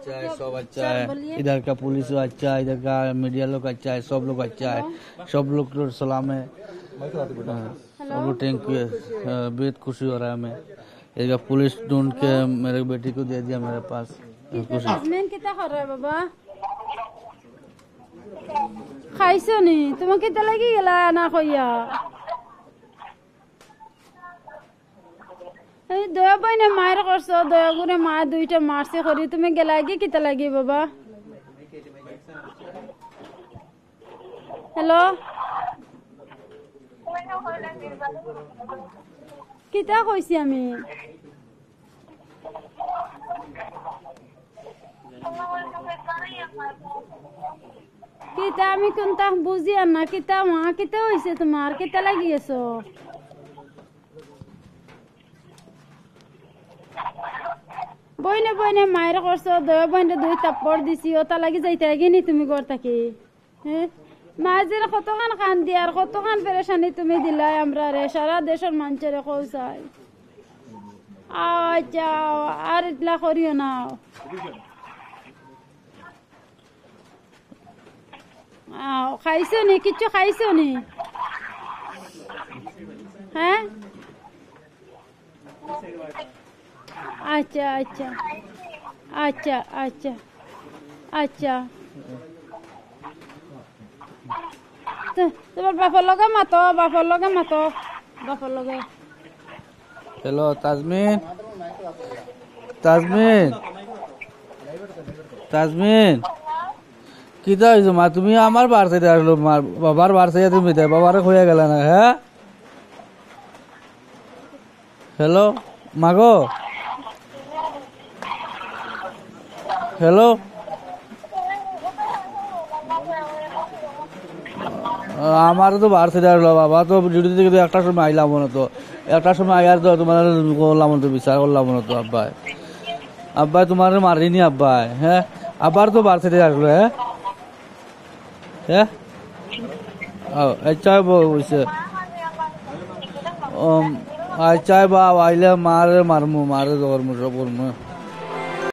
अच्छा है, सब अच्छा है। इधर का पुलिस अच्छा है, इधर का मीडिया लोग अच्छा है, सब लोग अच्छा है, सब लोग तो सलाम है। सब लोग थैंक यू, बेहद खुशी हो रहा है हमें। इधर का पुलिस ढूंढ के मेरे बेटी को दे दिया मेरे पास। कितना कर रहा है बाबा? খাইছো নি? তোমার কিতা লাগি গেলা না কইয়া? এই দয়া পাইনে মায়ের করছো, দয়া করে মা দুইটা মারছে করি, তুমি গেলা গিয়ে কিতা লাগি বাবা? হ্যালো, কিতা কইছি আমি? কিতা আমি কোনটা বুঝি আর না, কিতা মা কিতা হইছে তোমার, কিতা লাগি গেছো? বইনে বইনে মায়ের করছো, দয়া বইনে দুই তাপ্পড় দিছি, ওটা লাগি যাইতে গিনি তুমি ঘর থাকি। হ্যাঁ, মাঝের কতখান কান্দি আর কতখান পেরেশানি তুমি দিলাই আমরা রে, সারা দেশের মানুষের কৌসাই। আচ্ছা, আর ইতলা করিও না। খাইছো নি? কিচ্ছু খাইছো নি? হ্যাঁ, আচ্ছা আচ্ছা আচ্ছা আচ্ছা আচ্ছা। তোমার বাপর লগে মাতো, বাপর লগে মাতো, বাপর লগে। হ্যালো তাজমিন, তাজমিন, তাজমিন, কিতা হয়েছে মা? তুমি আমার বার সাইডে আসলো, বাবার বার সাইডে তুমি বাবারে হয়ে গেল না? হ্যাঁ, হ্যালো মাগো, হ্যালো, আমার তো বার সাইডে আসলো, বাবা তো ডিউটি থেকে একটার সময় আইলাম না, তো একটার সময় আইয়ার তো তোমার করলাম তো বিচার করলাম না তো। আব্বাই, আব্বাই তোমার মারিনি আব্বাই। হ্যাঁ, আবার তো বার সাইডে আসলো। হ্যাঁ হ্যাঁ, আচ্ছা বলছে, আচ্ছা বা আইলে মারে মারমু, মারে ধরমু, সব করমু।